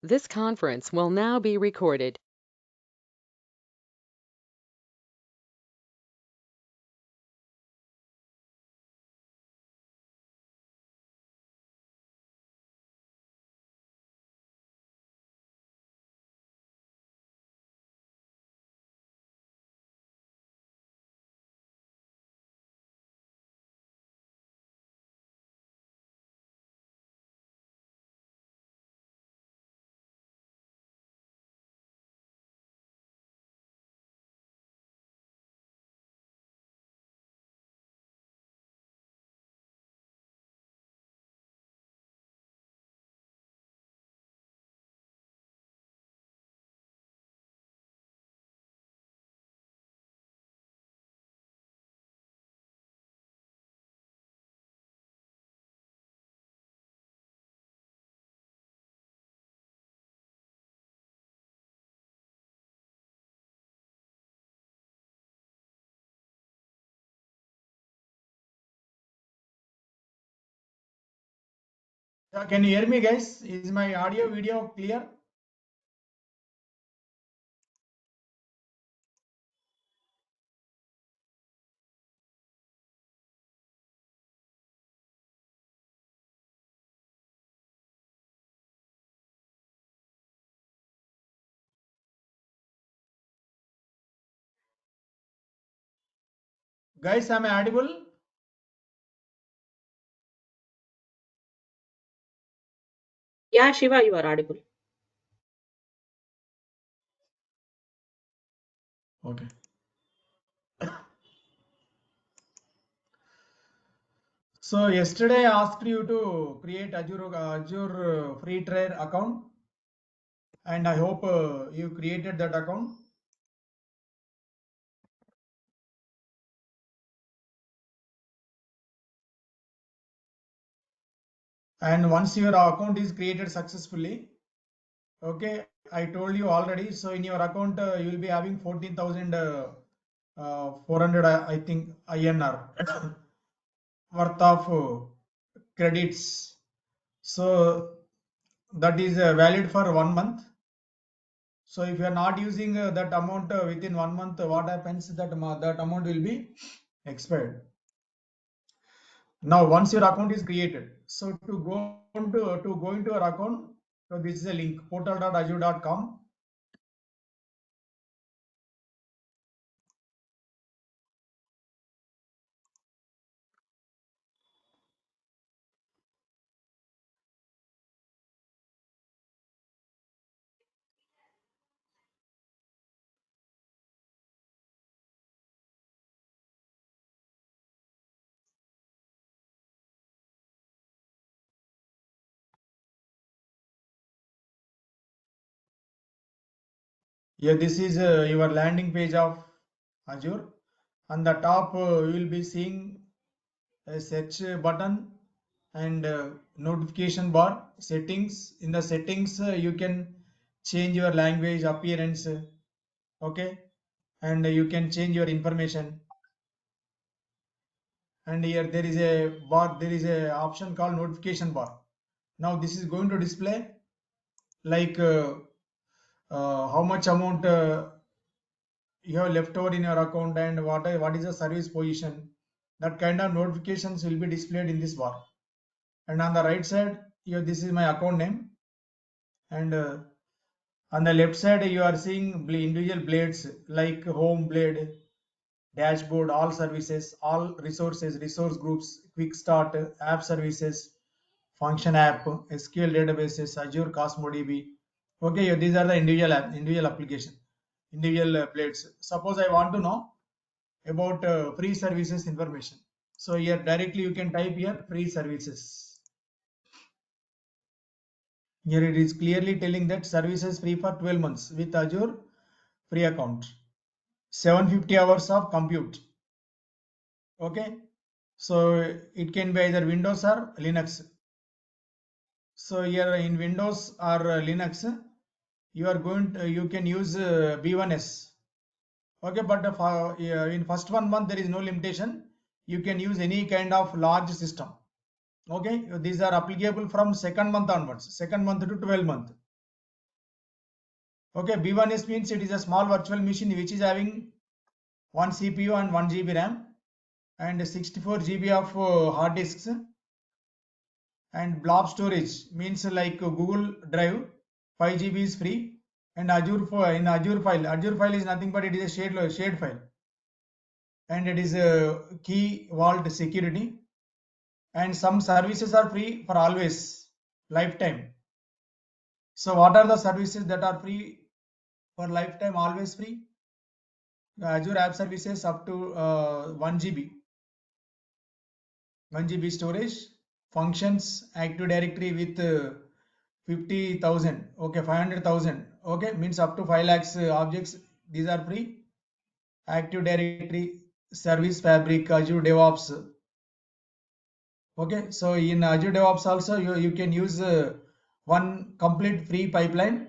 This conference will now be recorded. Can you hear me, guys? Is my audio video clear? Guys, am I audible? Yeah, Shiva, you are audible. Okay. So yesterday I asked you to create Azure free trial account, and I hope you created that account. And once your account is created successfully, okay, I told you already. So in your account, you will be having 14,000 400, I think, INR worth of credits. So that is valid for 1 month. So if you are not using that amount within 1 month, what happens? That amount will be expired. Now, once your account is created, so to go into your account, so this is a link portal.azure.com. Yeah, this is your landing page of Azure. On the top, you will be seeing a search button and notification bar settings. In the settings, you can change your language appearance. Okay, and you can change your information. And here there is a option called notification bar. Now this is going to display like how much amount you have left over in your account and what is the service position. That kind of notifications will be displayed in this bar. And on the right side, here this is my account name, and on the left side you are seeing individual blades like home blade, dashboard, all services, all resources, resource groups, quick start, app services, function app, SQL databases, Azure Cosmos DB. Okay, these are the individual application, individual blades. Suppose I want to know about free services information. So here directly you can type here free services. Here it is clearly telling that services free for 12 months with Azure free account. 750 hours of compute. Okay. So it can be either Windows or Linux. So here in Windows or Linux, you can use B1S. Okay, but in first 1 month there is no limitation. You can use any kind of large system. Okay, these are applicable from second month onwards, second month to 12 month. Okay, B1S means it is a small virtual machine which is having one CPU and 1 GB RAM and 64 GB of hard disks, and blob storage means like Google Drive 5 GB is free, and Azure file is nothing but it is a shared file, and it is a key vault security, and some services are free for always lifetime. So what are the services that are free for lifetime, always free? Azure App Services up to 1 GB, 1 GB storage, functions, Active Directory with 50,000, okay, 500,000, okay, means up to 5 lakhs objects, these are free. Active Directory, Service Fabric, Azure DevOps. Okay, so in Azure DevOps also you can use one complete free pipeline,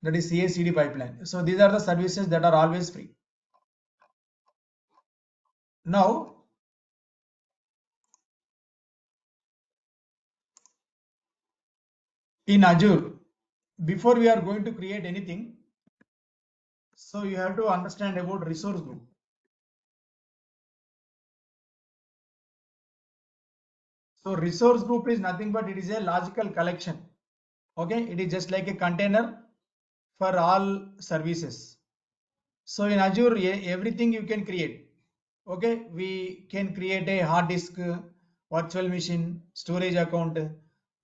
that is CI/CD pipeline. So these are the services that are always free. Now in Azure, before we are going to create anything, so you have to understand about resource group. So resource group is nothing but it is a logical collection. Okay, it is just like a container for all services. So in Azure, everything you can create. Okay, we can create a hard disk, virtual machine, storage account,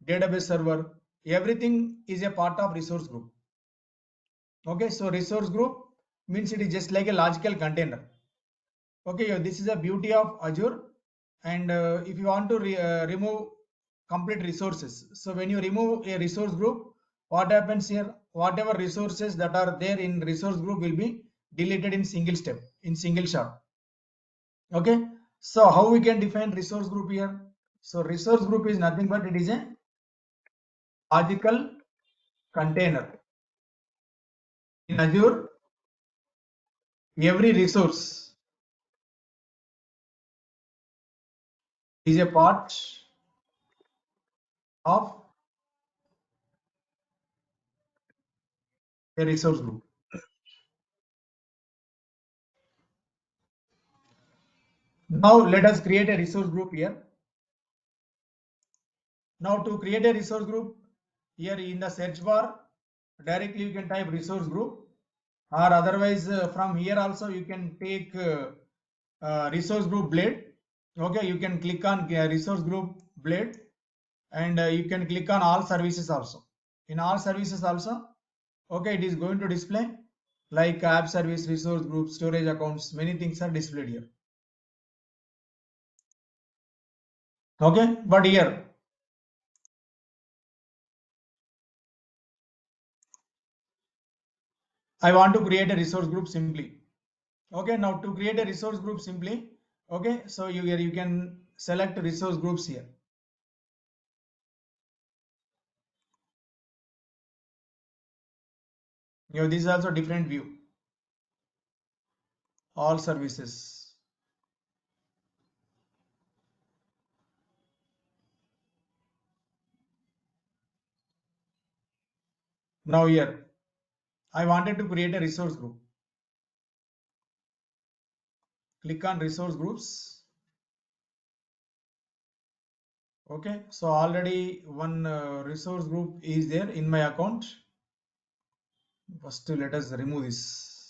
database server. Everything is a part of resource group. Okay, so resource group means it is just like a logical container. Okay, yeah, this is the beauty of Azure. And if you want to remove complete resources, so when you remove a resource group, what happens here? Whatever resources that are there in resource group will be deleted in single step, in single shot. Okay, so how we can define resource group here? So resource group is nothing but it is a logical container. In Azure, every resource is a part of a resource group. Now let us create a resource group here. Now to create a resource group, here in the search bar, directly you can type resource group, or otherwise from here also you can take resource group blade. Okay, you can click on resource group blade, and you can click on all services also. In all services also, okay, it is going to display like app service, resource group, storage accounts, many things are displayed here. Okay, but here I want to create a resource group simply. Okay, now to create a resource group simply, okay, so you can select resource groups here. This is also different view, all services. Now here I wanted to create a resource group. Click on resource groups. Okay, so already one resource group is there in my account. First let us remove this.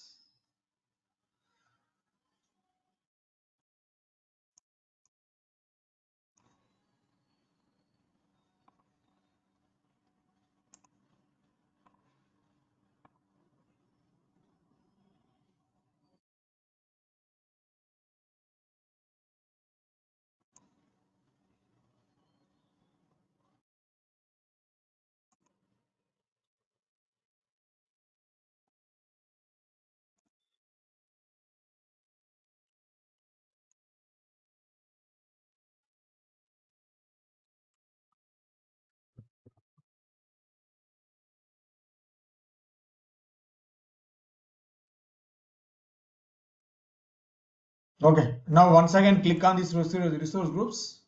Okay, now once again click on these resource groups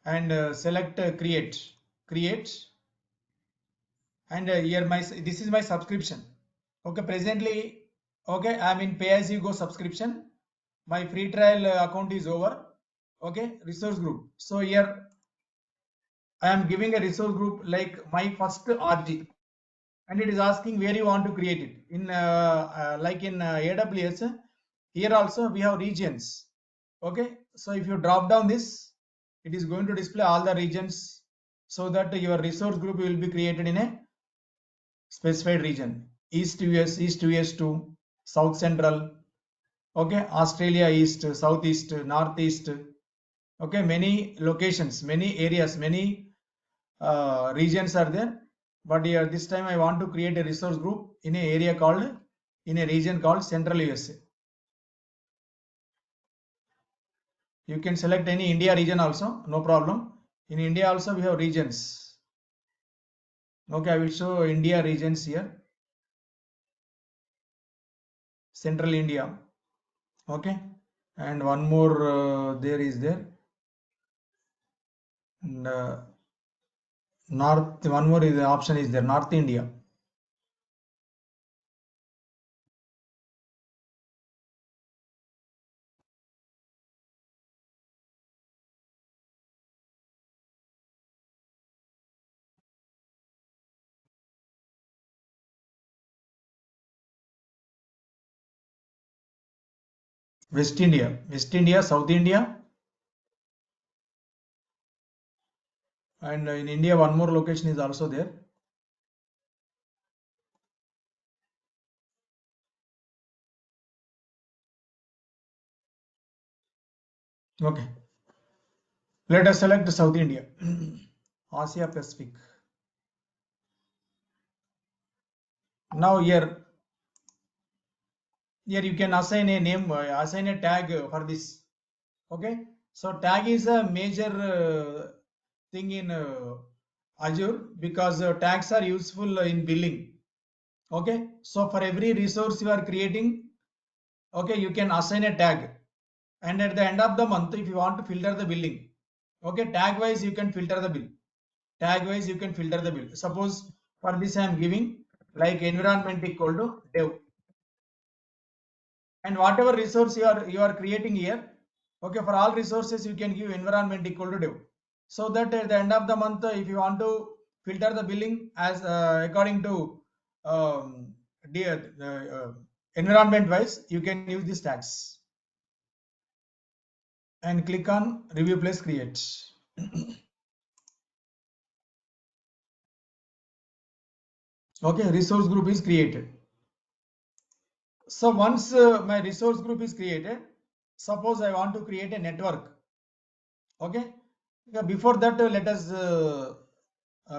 and select create, and here this is my subscription. Okay, presently, okay, I'm in pay-as-you-go subscription. My free trial account is over. Okay, resource group. So here I am giving a resource group like my first RG, and it is asking where you want to create it. In like in AWS, here also we have regions. Okay, so if you drop down this, it is going to display all the regions so that your resource group will be created in a specified region. East US, East US 2, South Central, okay, Australia East, Southeast, Northeast, okay, many locations, many areas, many regions are there. But here this time I want to create a resource group in a area called, in a region called Central USA. You can select any India region also, no problem. In India also we have regions. Okay, I will show India regions here. Central India. Okay, and one more there is there. And North, one more is the option is there, North India. West India, West India, South India, and in India one more location is also there. Okay, let us select South India, Asia Pacific. Now here you can assign a name, assign a tag for this. Okay, so tag is a major thing in Azure because tags are useful in billing. Okay, so for every resource you are creating, okay, you can assign a tag, and at the end of the month if you want to filter the billing, okay, tag wise you can filter the bill, tag wise you can filter the bill. Suppose for this I am giving like environment equal to dev, and whatever resource you are creating here, okay, for all resources you can give environment equal to dev, so that at the end of the month if you want to filter the billing as according to um, environment wise, you can use these tags and click on review plus create. Okay, resource group is created. So once my resource group is created, suppose I want to create a network. Okay, yeah, before that let us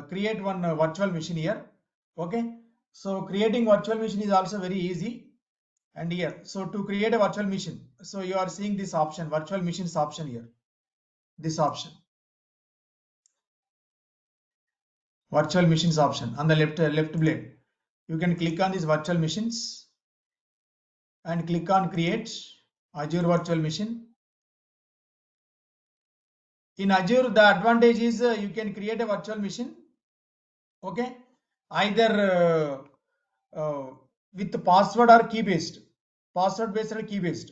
create one virtual machine here. Okay, so creating virtual machine is also very easy. And here, so to create a virtual machine, so you are seeing this option, virtual machines option here, this option, virtual machines option on the left blade. You can click on these virtual machines and click on create Azure virtual machine. In Azure, the advantage is you can create a virtual machine, okay, either with password or key based, password based or key based.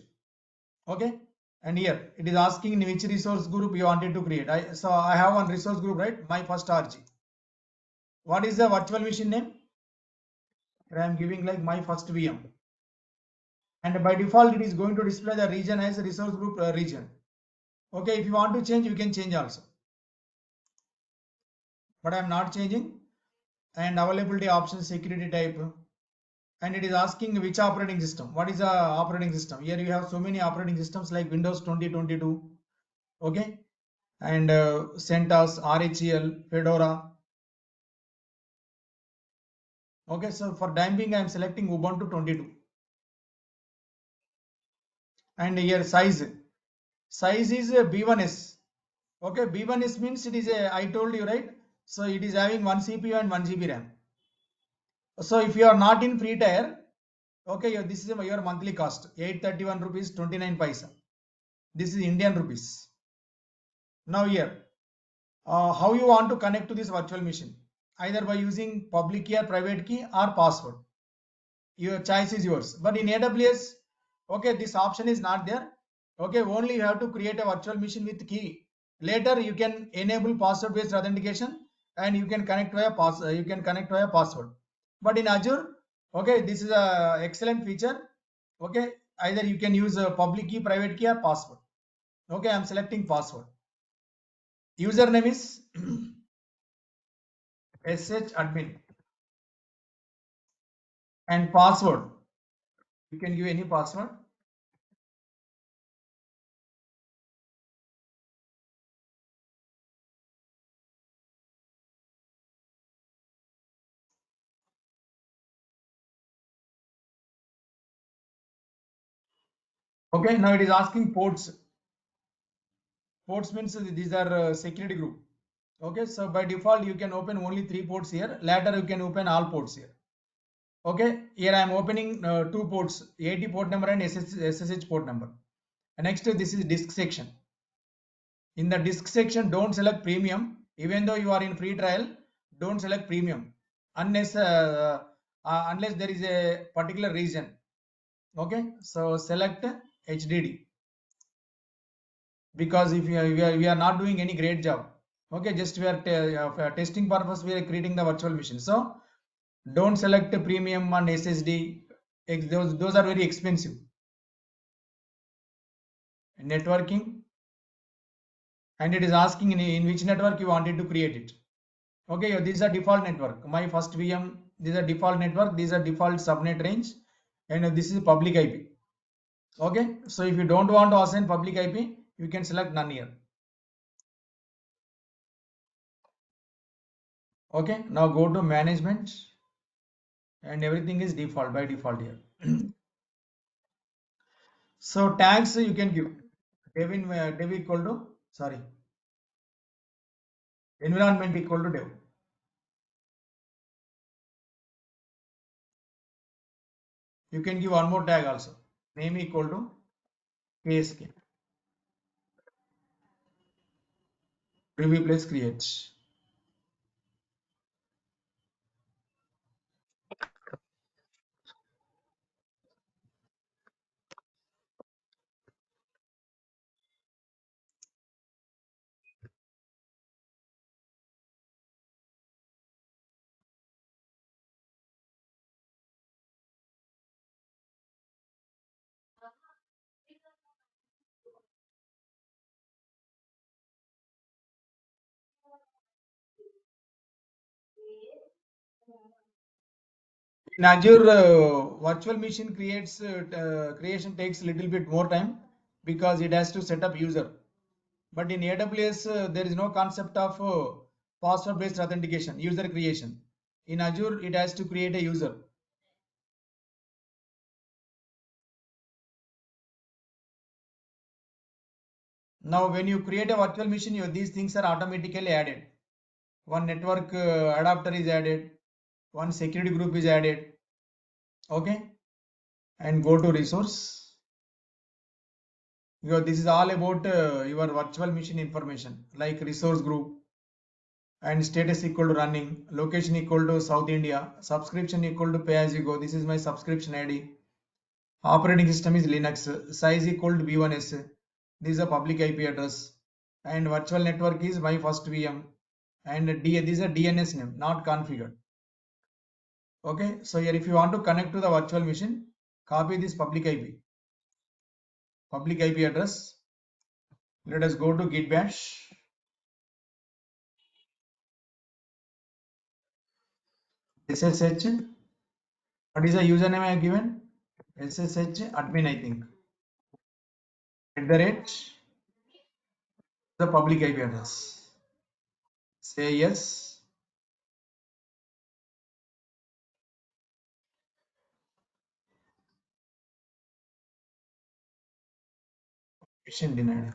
Okay, and here it is asking in which resource group you wanted to create. So I have one resource group, right, my first RG. What is the virtual machine name? I am giving like my first VM, and by default it is going to display the region as a resource group region. Okay, if you want to change, you can change also, but I am not changing. And availability option, security type, and it is asking which operating system. What is the operating system? Here you have so many operating systems like Windows 2022, okay, and CentOS, RHEL, Fedora. Okay, so for time being I am selecting Ubuntu 22, and here size is a B1S. Okay, B1S means it is a, I told you, right, so it is having 1 CPU and 1 GB RAM. So if you are not in free tier, okay, this is your monthly cost, 831 rupees 29 paisa. This is Indian rupees. Now here, how you want to connect to this virtual machine, either by using public key or private key or password. your choice is yours. But in AWS, okay, this option is not there. Okay, only you have to create a virtual machine with key. Later you can enable password based authentication, and you can connect via password. But in Azure, okay, this is a excellent feature. Okay, either you can use a public key, private key, or password. Okay, I'm selecting password. Username is sh admin, and password you can give any password. Okay, now it is asking ports. Ports means these are security group. Okay, so by default you can open only 3 ports here. Later you can open all ports here. Okay, here I am opening 2 ports, 80 port number and SSH port number. And next, this is disk section. In the disk section, don't select premium. Even though you are in free trial, don't select premium unless there is a particular reason. Okay, so select HDD, because if we are not doing any great job. Okay, just we are testing purpose, we are creating the virtual machine. So don't select premium and SSD. Those are very expensive. Networking, and it is asking in which network you wanted to create it. Okay, this is a default network. My first VM, this is a default network. These are default subnet range, and this is public IP. Okay, so if you don't want to assign public IP, you can select none here. Okay, now go to management, and everything is default by default here. So tags you can give dev equal to, sorry, environment equal to dev. You can give one more tag also. Name equal to KSK. Preview place create. In Azure, virtual machine creation takes a little bit more time because it has to set up user. But in AWS, there is no concept of password-based authentication, user creation. In Azure, it has to create a user. Now, when you create a virtual machine, these things are automatically added. One network adapter is added, one security group is added. Okay, and go to resource. This is all about your virtual machine information, like resource group, and status equal to running, location equal to South India, subscription equal to pay as you go. This is my subscription ID. Operating system is Linux, size equal to B1S. This is a public IP address, and virtual network is my first VM, and this is a DNS name, not configured. Okay, so here if you want to connect to the virtual machine, copy this public IP address. Let us go to git bash. SSH. What is the username I have given? SSH admin, I think. At the rate the public IP address. Say yes. Mission denied.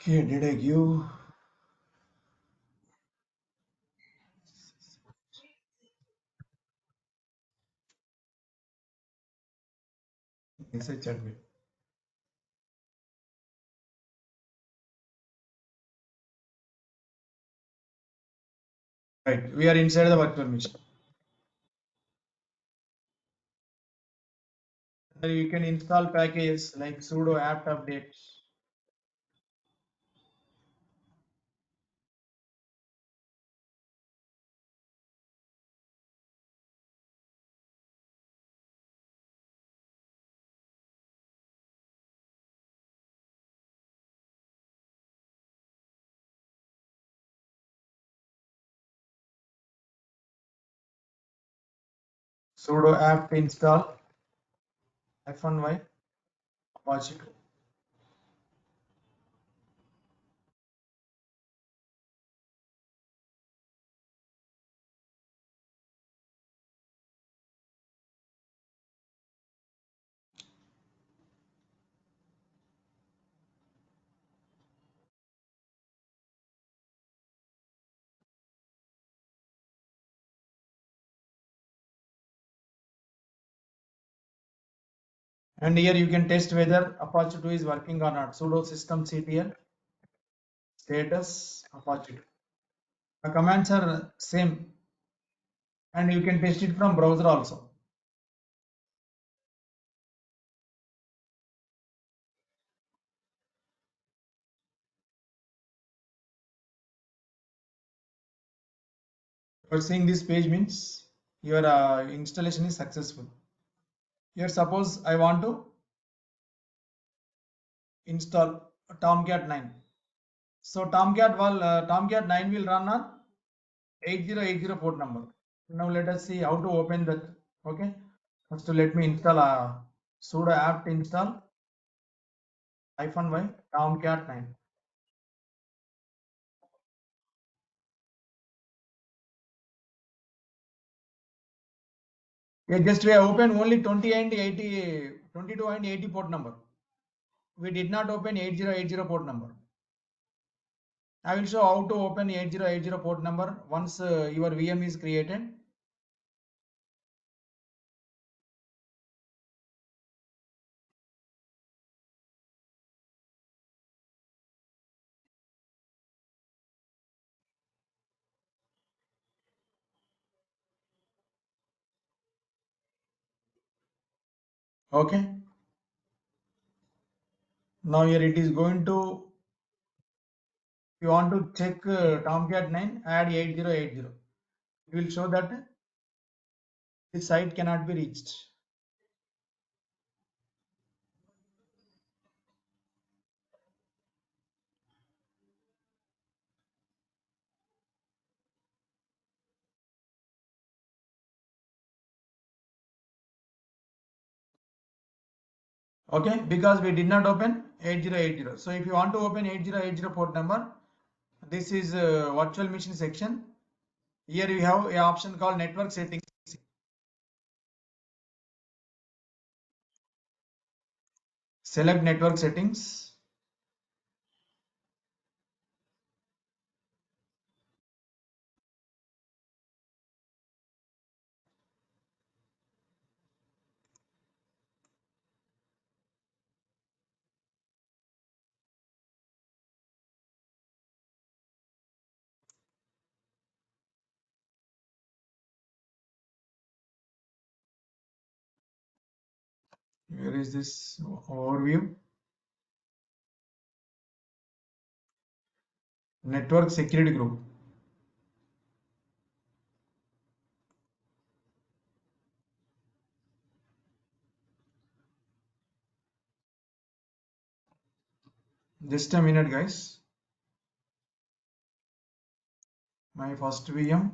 Okay, did I give? SH admin. Right, we are inside the virtual machine. Then you can install packages like sudo apt update. Sudo apt install F1Y Apache 2. And here you can test whether Apache 2 is working or not. Sudo systemctl status Apache 2. The commands are same and you can test it from browser also. You are seeing this page means your installation is successful. Here suppose I want to install Tomcat 9. So Tomcat 9 will run on 8080 port number. Now let us see how to open that. Okay. First let me install sudo apt install -y Tomcat 9. Yeah, just we have opened only 20 and 80, 22 and 80 port number. We did not open 8080 port number. I will show how to open 8080 port number once your VM is created. Okay. Now here it is going to, if you want to check Tomcat 9, add 8080. It will show that this site cannot be reached. Okay, because we did not open 8080. So if you want to open 8080 port number, this is virtual machine section. Here we have a option called network settings. Select network settings. Where is this overview? Network security group. Just a minute, guys. My first VM.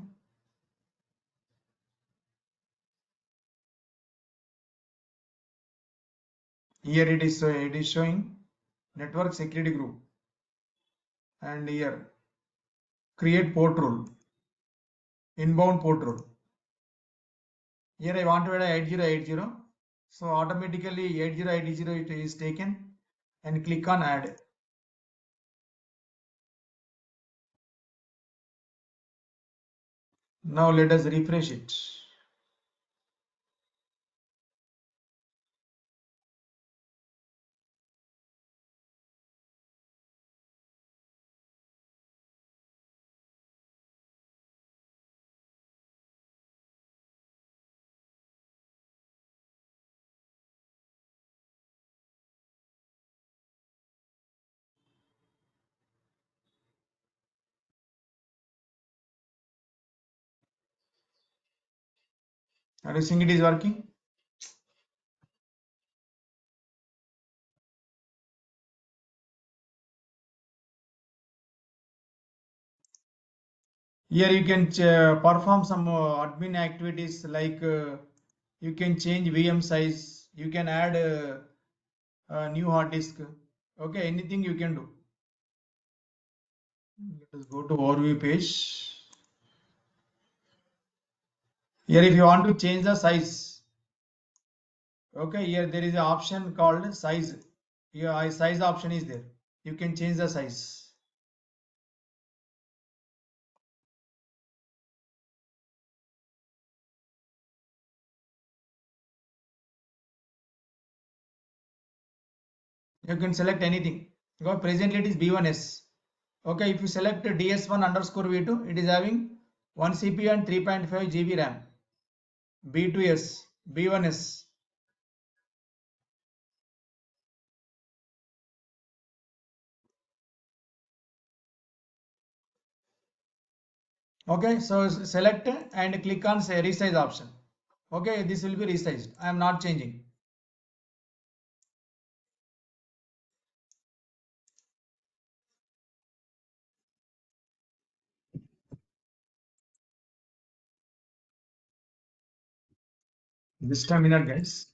Here it is showing network security group. And here create port rule. Inbound port rule. Here I want to add 8080. So automatically 8080 it is taken and click on add. Now let us refresh it. Are you seeing it is working? Here you can perform some admin activities like you can change VM size, you can add a new hard disk. Okay, anything you can do. Let us go to overview page. Here, if you want to change the size, okay, here there is an option called size. Here, size option is there. You can change the size. You can select anything. Go presently it is B1S. Okay, if you select DS1 underscore V2, it is having 1 CPU and 3.5 GB RAM. B2S, B1S. Okay, so select and click on say resize option. Okay, this will be resized. I am not changing. Just a minute, guys.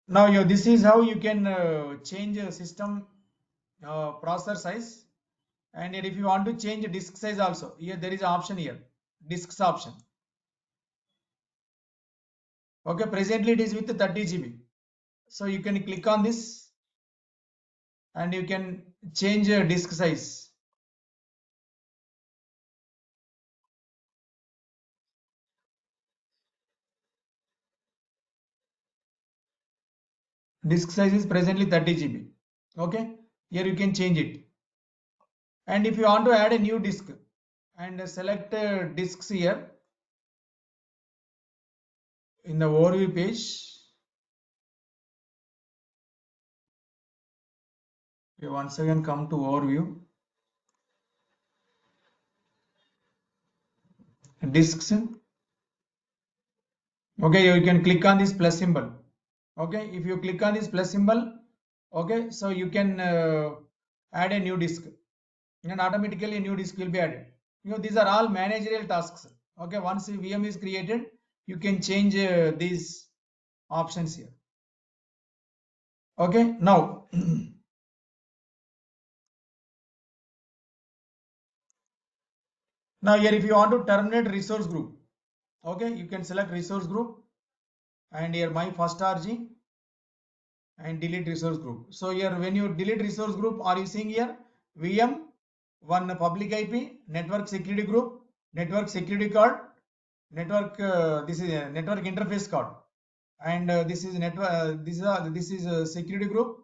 Now, this is how you can change a system processor size. And if you want to change disk size also, here there is an option here, disks option. Okay, presently it is with 30 GB. So you can click on this and you can change disk size. Disk size is presently 30 GB. Okay, here you can change it. And if you want to add a new disk and select disks here in the overview page, you once again come to overview, disks. Okay, you can click on this plus symbol. Okay, if you click on this plus symbol, okay, so you can add a new disk and automatically a new disk will be added. These are all managerial tasks. Okay, once a VM is created, you can change these options here. Okay, now now here if you want to terminate resource group, okay, you can select resource group and here my first RG and delete resource group. So here when you delete resource group, are you seeing here VM, one public IP, network security group, network security card, network this is a network interface card, and this is network this is a security group,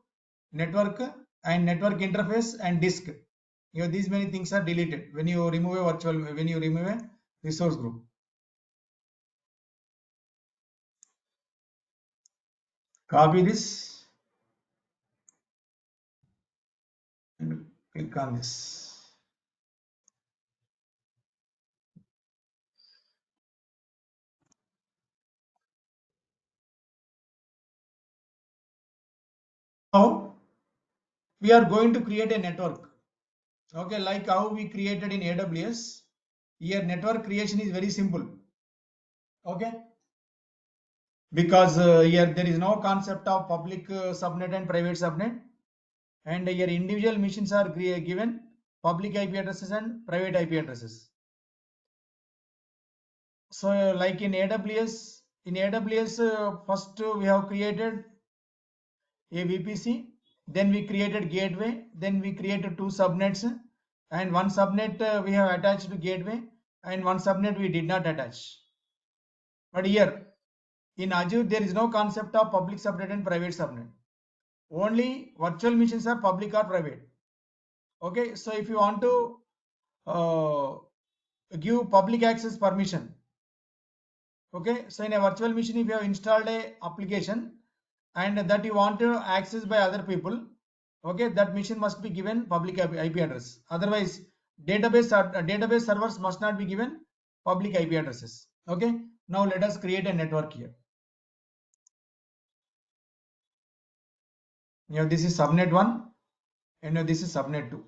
network and network interface and disk. These many things are deleted when you remove a virtual, when you remove a resource group. Copy this and click on this. Now we are going to create a network. Okay, like how we created in AWS. Here network creation is very simple. Okay, because here there is no concept of public subnet and private subnet, and here individual machines are given public IP addresses and private IP addresses. So like in AWS, first we have created a VPC, then we created gateway, then we created two subnets, and one subnet we have attached to gateway, and one subnet we did not attach. But here in Azure there is no concept of public subnet and private subnet. only virtual machines are public or private. Okay, so if you want to uh, give public access permission, okay, so in a virtual machine, if you have installed a application and that you want to access by other people, okay, that machine must be given public IP address. Otherwise, database servers must not be given public IP addresses. Okay, now let us create a network here. This is subnet 1 and this is subnet 2.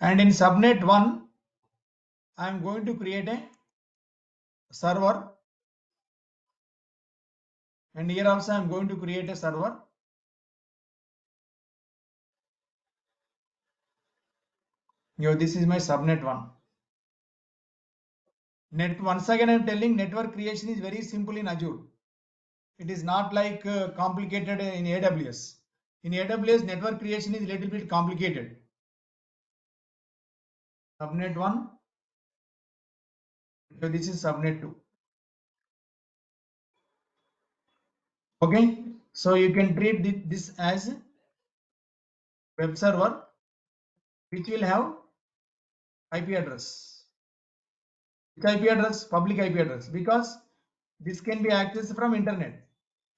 And in subnet 1, I am going to create a server, and here also I am going to create a server. This is my subnet 1. Once again I am telling, network creation is very simple in Azure. It is not like complicated in AWS. In AWS, network creation is a little bit complicated. Subnet 1, so this is subnet 2. Okay, so you can treat this as web server which will have IP address. Which IP address? Public IP address, because this can be accessed from internet.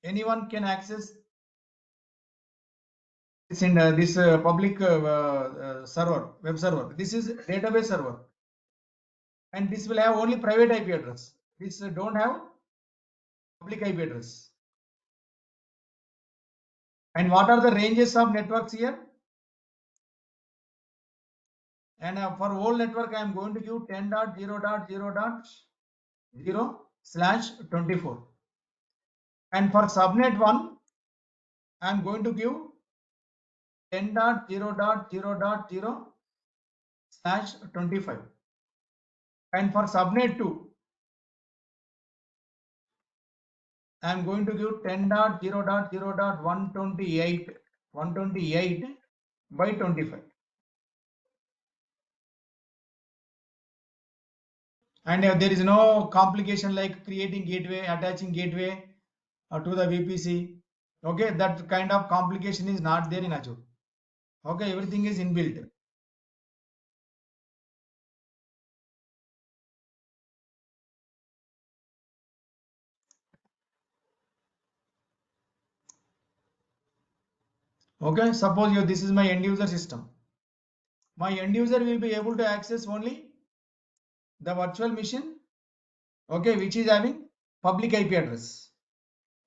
Anyone can access this in this public server, web server. This is database server, and this will have only private IP address. This don't have public IP address. And what are the ranges of networks here? And for whole network, I am going to give 10.0.0.0/24. And for subnet 1, I am going to give 10.0.0.0/25. And for subnet 2, I am going to give 10.0.0.128 and there is no complication like creating gateway, attaching gateway to the VPC. Okay, that kind of complication is not there in Azure. Okay, everything is inbuilt. Okay, suppose this is my end user system. My end user will be able to access only the virtual machine, okay, which is having public IP address.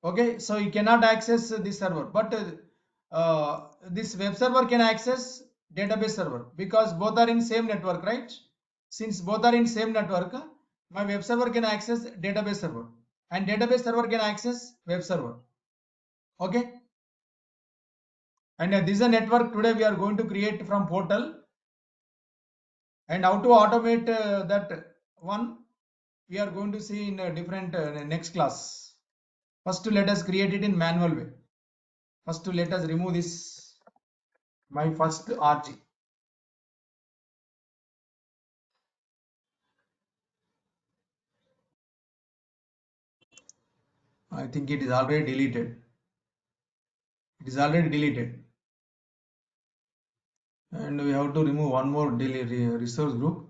Okay, so you cannot access this server, but this web server can access database server because both are in same network, right? Since both are in same network, my web server can access database server and database server can access web server. Okay, and this is a network today we are going to create from portal, and how to automate that one we are going to see in a different next class. First let us create it in manual way. First let us remove this, my first RG. I think it is already deleted. It is already deleted. And we have to remove one more resource group.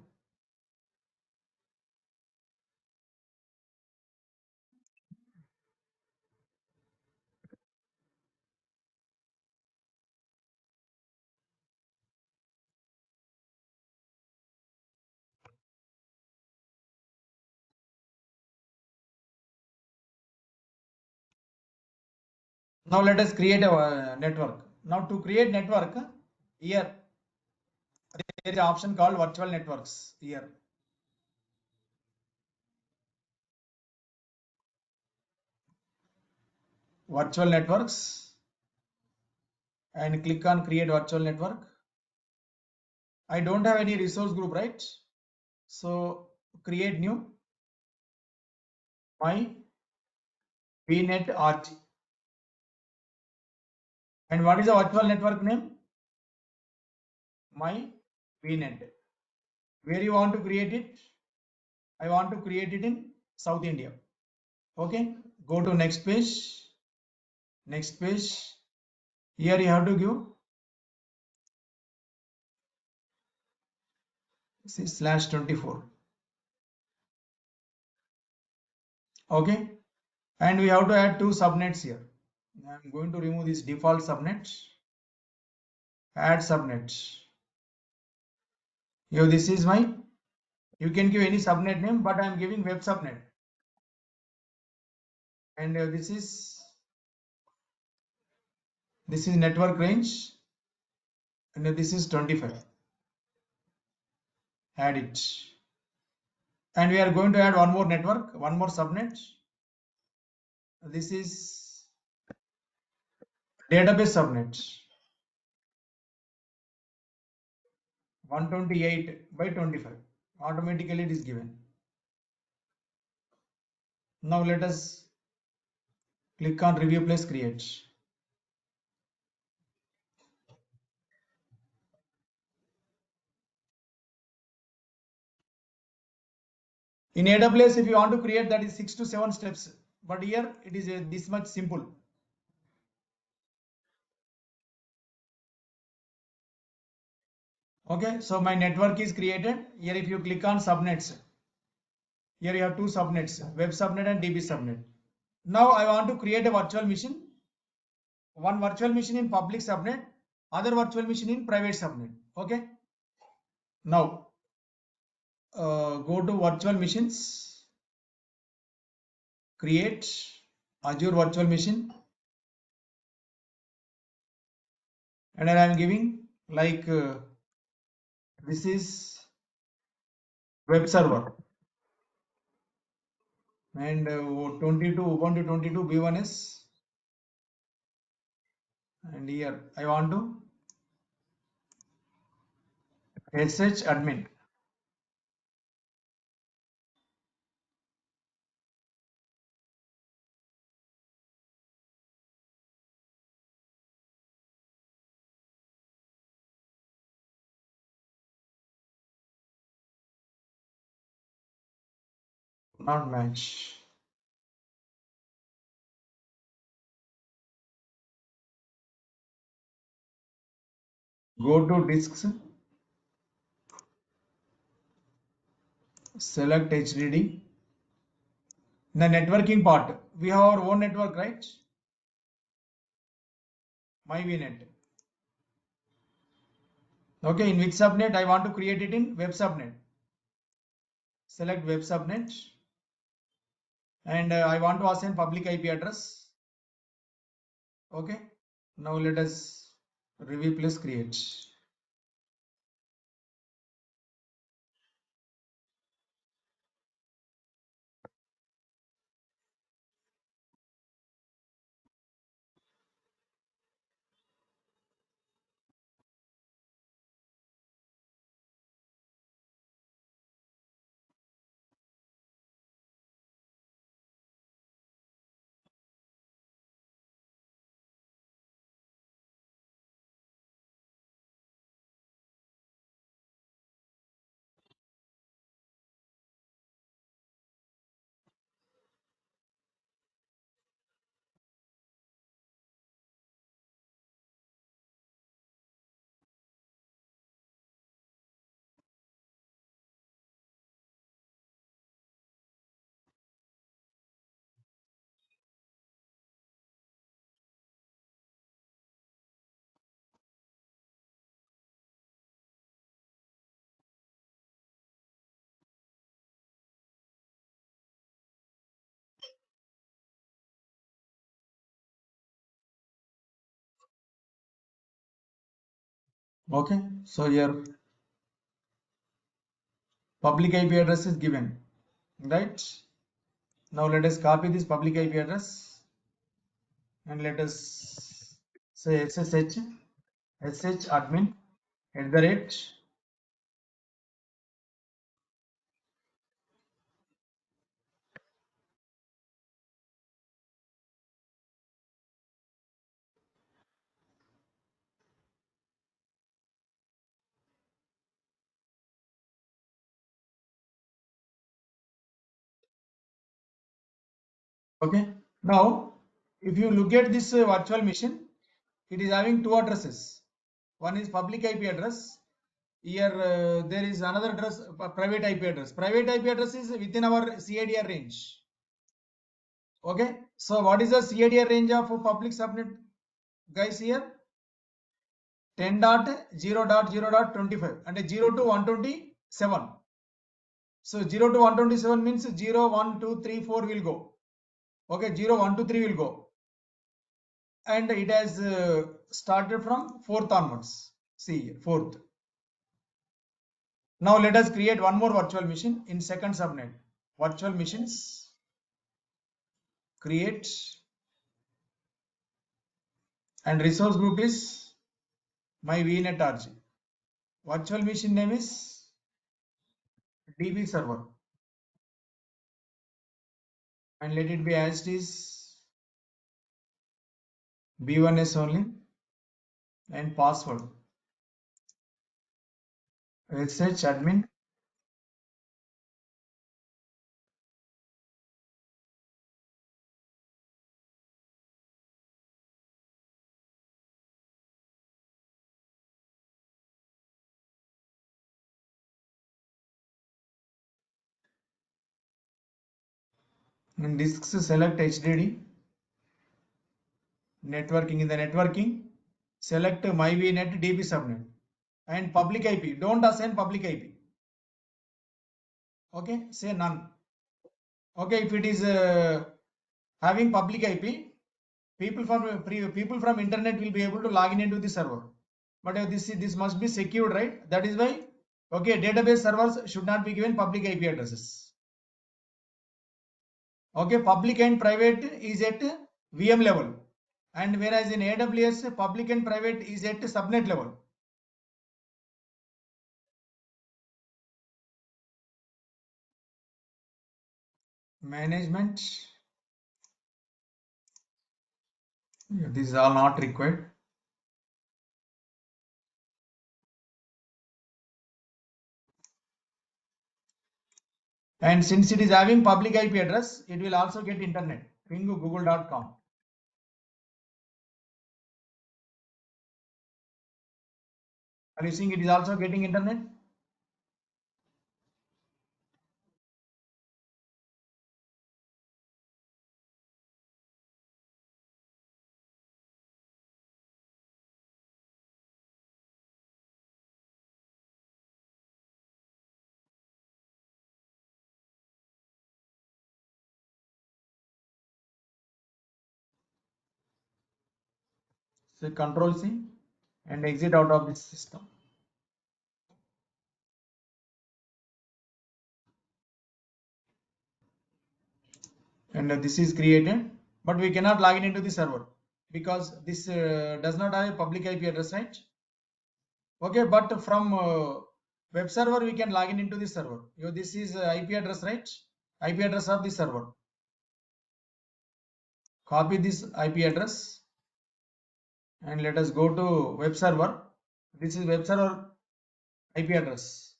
Now let us create a network. Now to create network, here there is an option called virtual networks here. Virtual networks, and click on create virtual network. I don't have any resource group, right? So create new, my vnet RG. And what is the virtual network name? My vnet. Where you want to create it? I want to create it in South India. Okay, go to next page. Next page. Here you have to give /24. Okay, and we have to add two subnets here. I'm going to remove this default subnet. Add subnet. Here this is my. You can give any subnet name, but I'm giving web subnet. And this is network range, and this is 25. Add it. And we are going to add one more network, one more subnet. This is database subnet. 128 by 25. Automatically it is given. Now let us click on review plus create. In AWS, if you want to create, that is 6 to 7 steps, but here it is this much simple. Okay, so my network is created. Here if you click on subnets, here you have two subnets, web subnet and DB subnet. Now I want to create a virtual machine, one virtual machine in public subnet, other virtual machine in private subnet. Okay, now go to virtual machines, create Azure virtual machine, and I am giving like this is web server, and 22 Ubuntu 22 B1S, and here I want to sh admin. Not match. Go to disks, select HDD. In the networking part, we have our own network, right? My VNet. Okay, in which subnet I want to create it in web subnet. Select web subnet, and I want to assign public IP address. Okay, now let us review plus create. Okay, so here public IP address is given, right? Now let us copy this public IP address and let us say sh admin at the rate. Okay. Now, if you look at this virtual machine, it is having two addresses. One is public IP address. Here there is another address, private IP address. Private IP address is within our CIDR range. Okay. So what is the CIDR range of public subnet, guys? Here 10.0.0.25 and 0 to 127. So 0 to 127 means 0, 1, 2, 3, 4 will go. Okay, 0, 1, 2, 3 will go. And it has started from 4th onwards. See, 4th. Now let us create one more virtual machine in second subnet. Virtual machines, create, and resource group is my VNet-RG. Virtual machine name is DB server, and let it be as it is B1S only, and password sh admin. In disks select HDD. Networking, in the networking select my VNet DB subnet and public IP. Don't assign public IP. Okay, say none. Okay, if it is having public IP, people from internet will be able to log in into the server. But this must be secured, right? That is why, okay, database servers should not be given public IP addresses. Okay, public and private is at VM level, and whereas in AWS public and private is at subnet level. Management, this is all not required. And since it is having public IP address, it will also get internet. Ping google.com. Are you seeing it is also getting internet? So control C and exit out of this system. And this is created, but we cannot log in into the server because this does not have a public IP address, right? Okay, but from web server we can log in into the server. This is IP address, right? IP address of the server. Copy this IP address and let us go to web server. This is web server IP address.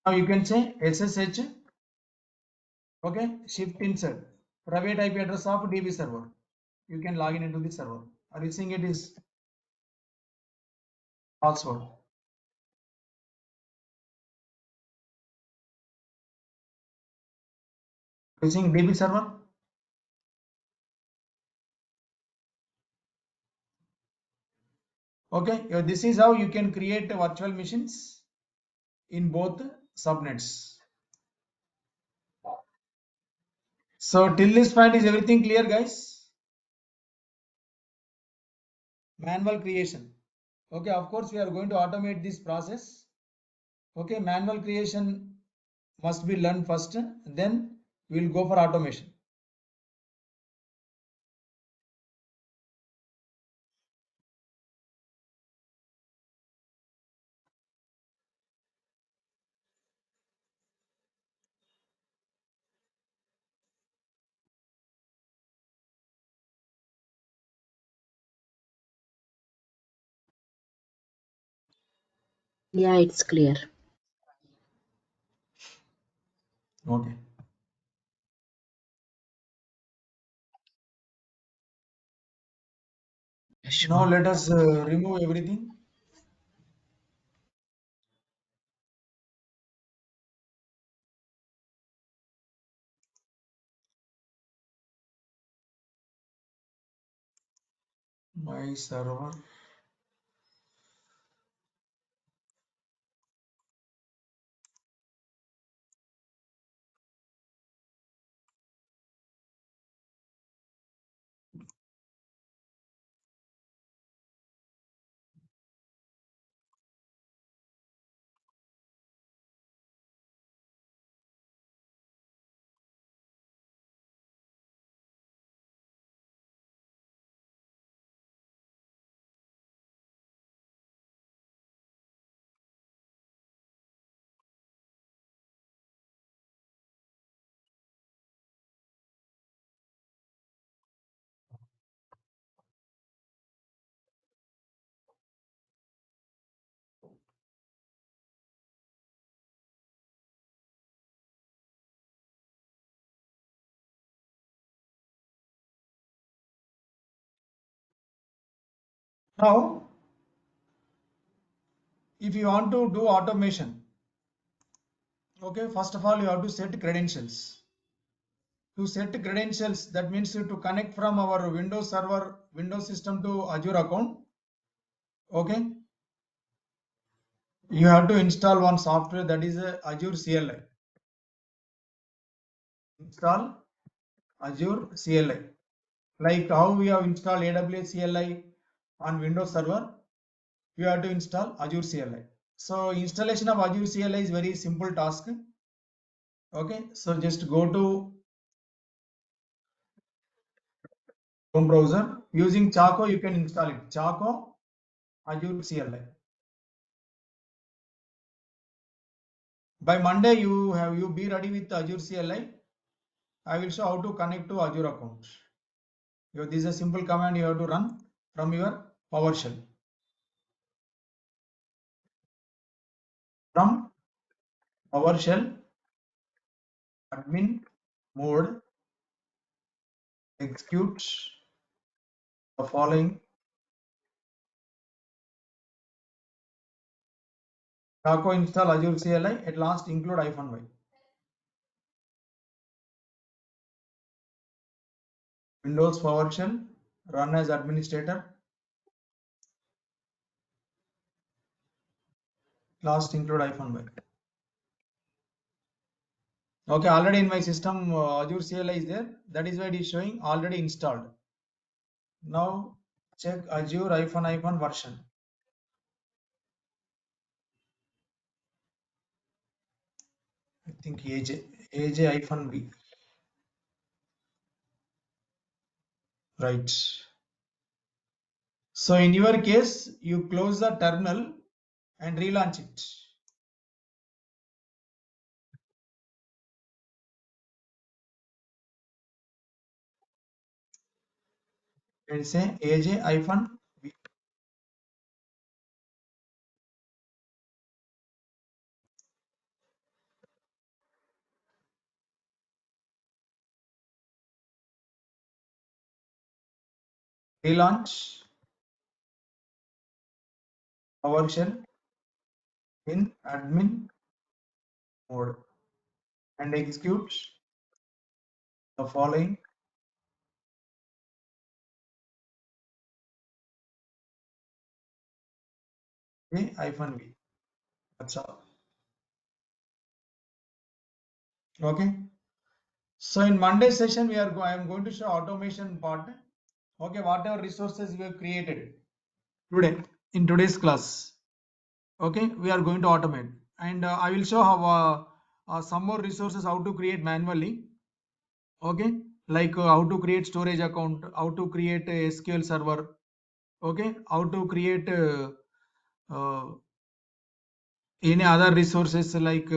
Now you can say SSH, okay, shift insert private IP address of DB server. You can log in into the server. Are you seeing it is password? Using DB server. Okay, this is how you can create virtual machines in both subnets. So till this point, is everything clear, guys? Manual creation. Okay, of course we are going to automate this process. Okay, manual creation must be learned first, then we will go for automation. Yeah, it's clear. Okay. Yes, Now Shiva. let us remove everything. My server. Now, if you want to do automation, okay, first of all, you have to set credentials. To set credentials, that means to connect from our Windows server, Windows system to Azure account. Okay, you have to install one software, that is Azure CLI. Install Azure CLI. Like how we have installed AWS CLI on Windows server, you have to install Azure CLI. So installation of Azure CLI is very simple task. Okay, so just go to Chrome browser. Using Chaco, you can install it. Chaco Azure CLI. By Monday, you be ready with Azure CLI. I will show how to connect to Azure account. This is a simple command you have to run from your PowerShell. From PowerShell admin mode, execute the following. Chaco install Azure CLI. At last include -y. Windows PowerShell run as administrator. Last include -y. Okay, already in my system Azure CLI is there. That is why it is showing already installed. Now check Azure -, version. I think AJ-B. Right. So in your case, you close the terminal and relaunch it. And say AJ-B. Relaunch PowerShell in admin mode and execute the following A-B. That's all. Okay. So in Monday session, I am going to show automation part. Okay, whatever resources we have created today in today's class. Okay, we are going to automate, and I will show how some more resources how to create manually. Okay, like how to create storage account, how to create a SQL server. Okay, how to create uh, any other resources like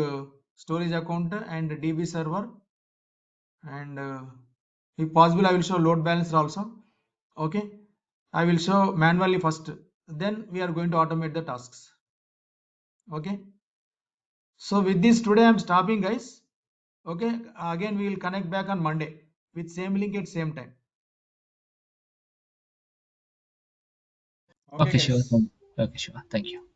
storage account and DB server, and if possible I will show load balancer also. Okay, I will show manually first, then we are going to automate the tasks. Okay, so with this today I'm stopping, guys. Okay, again we will connect back on Monday with same link at same time. Okay, Okay, sure. guys. Okay, sure. Thank you.